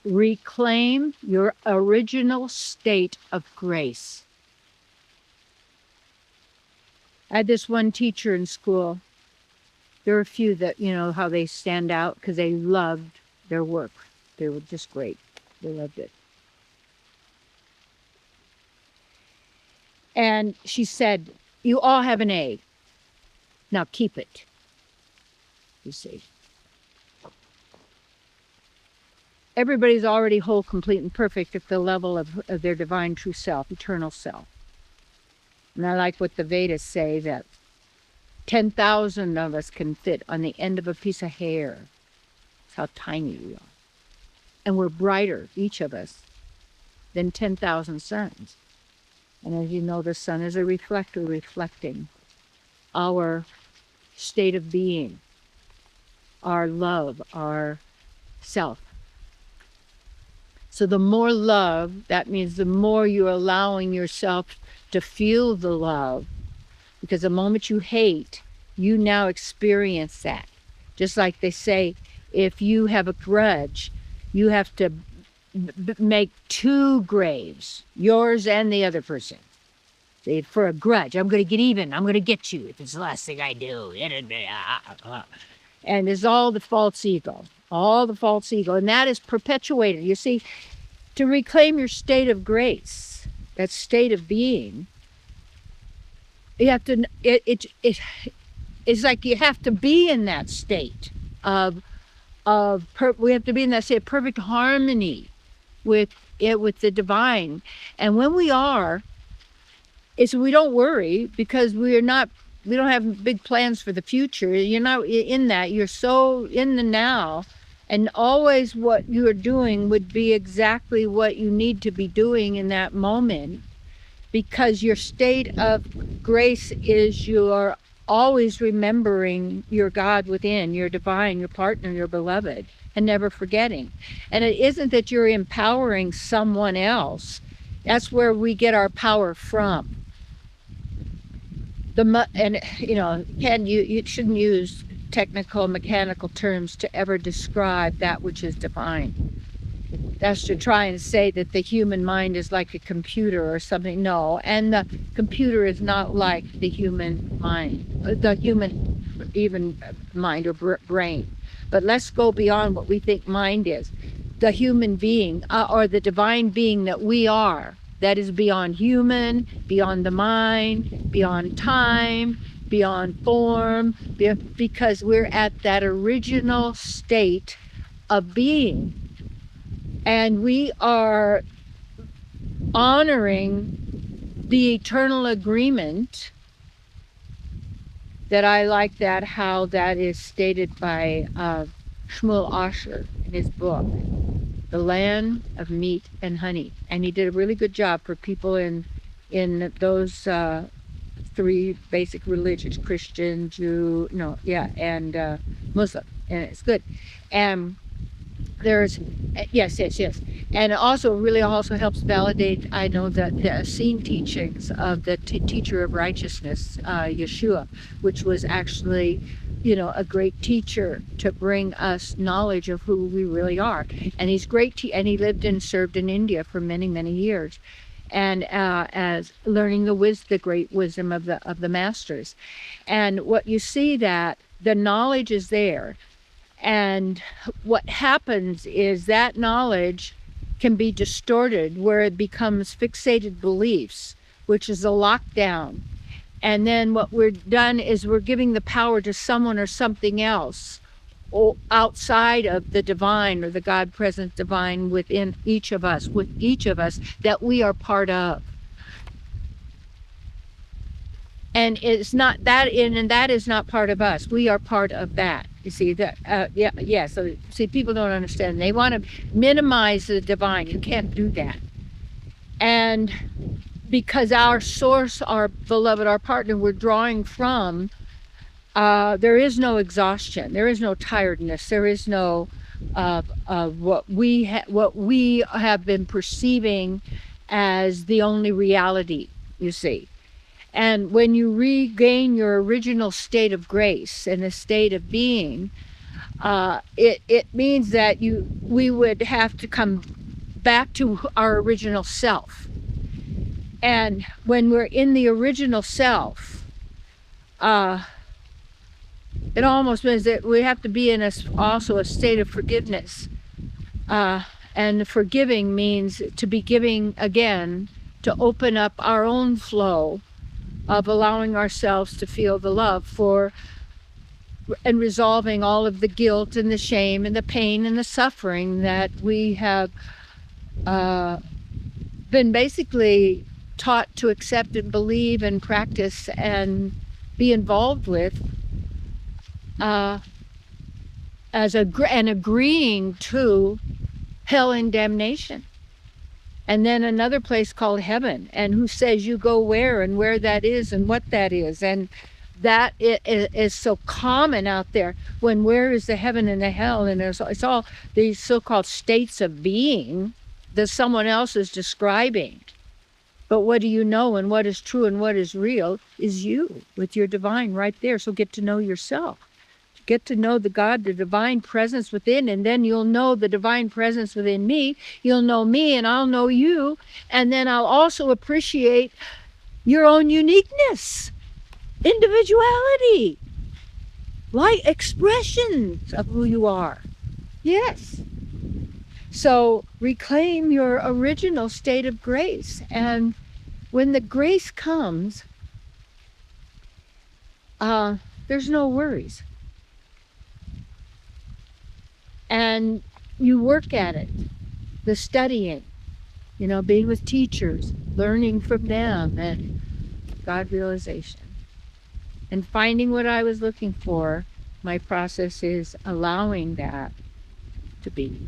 Reclaim your original state of grace. I had this one teacher in school. There were a few that, you know, how they stand out because they loved their work. They were just great. They loved it. And she said, you all have an A. Now keep it. You see. Everybody's already whole, complete, and perfect at the level of their divine true self, eternal self. And I like what the Vedas say, that 10,000 of us can fit on the end of a piece of hair. That's how tiny we are. And we're brighter, each of us, than 10,000 suns. And as you know, the sun is a reflector reflecting our state of being, our love, our self. So the more love, that means the more you're allowing yourself to feel the love. Because the moment you hate, you now experience that. Just like they say, if you have a grudge, you have to make 2 graves, yours and the other person. Say, for a grudge, I'm going to get even. I'm going to get you if it's the last thing I do. And there's all the false ego. All the false ego. And that is perpetuated. You see, to reclaim your state of grace, that state of being, you have to, it's like you have to be in that state we have to be in that state of perfect harmony with the divine. And when we are, we don't worry, because we don't have big plans for the future. You're not in that. You're so in the now, and always what you're doing would be exactly what you need to be doing in that moment, because your state of grace is you're always remembering your God within, your divine, your partner, your beloved, and never forgetting. And it isn't that you're empowering someone else. That's where we get our power from. And you know, you shouldn't use technical mechanical terms to ever describe that which is divine. That's to try and say that the human mind is like a computer or something. No, and the computer is not like the human mind, the human even mind or brain. But let's go beyond what we think mind is. The human being, or the divine being that we are, that is beyond human, beyond the mind, beyond time, beyond form, because we're at that original state of being. And we are honoring the eternal agreement that I like that, how that is stated by Shmuel Asher in his book, The Land of Meat and Honey. And he did a really good job for people in those 3 basic religions, Christian, Jew, and Muslim. And it's good. And there's, yes. And it also really also helps validate, I know, that the Essene teachings of the teacher of righteousness, Yeshua, which was actually, you know, a great teacher to bring us knowledge of who we really are. And he's great, and he lived and served in India for many, many years. And as learning the great wisdom of the masters. And what you see, that the knowledge is there. And what happens is that knowledge can be distorted, where it becomes fixated beliefs, which is a lockdown. And then what we're done is we're giving the power to someone or something else outside of the divine, or the God present divine within each of us, that we are part of. And it's not that, and that is not part of us. We are part of that. You see that? So see, people don't understand. They want to minimize the divine. You can't do that. And because our source, our beloved, our partner, we're drawing from, there is no exhaustion. There is no tiredness. There is no what we have been perceiving as the only reality. You see. And when you regain your original state of grace and a state of being, It means that we would have to come back to our original self. And when we're in the original self, it almost means that we have to be in also a state of forgiveness. And forgiving means to be giving again, to open up our own flow of allowing ourselves to feel the love for and resolving all of the guilt and the shame and the pain and the suffering that we have been basically taught to accept and believe and practice and be involved with and agreeing to hell and damnation. And then another place called heaven, and who says you go where and where that is and what that is. And that is so common out there. When where is the heaven and the hell? And it's all these so-called states of being that someone else is describing. But what do you know, and what is true and what is real is you with your divine right there. So get to know yourself. Get to know the God, the divine presence within, and then you'll know the divine presence within me. You'll know me and I'll know you. And then I'll also appreciate your own uniqueness, individuality, light expressions of who you are. Yes. So reclaim your original state of grace. And when the grace comes, there's no worries. And you work at it, the studying, being with teachers, learning from them, and God realization. And finding what I was looking for, my process is allowing that to be.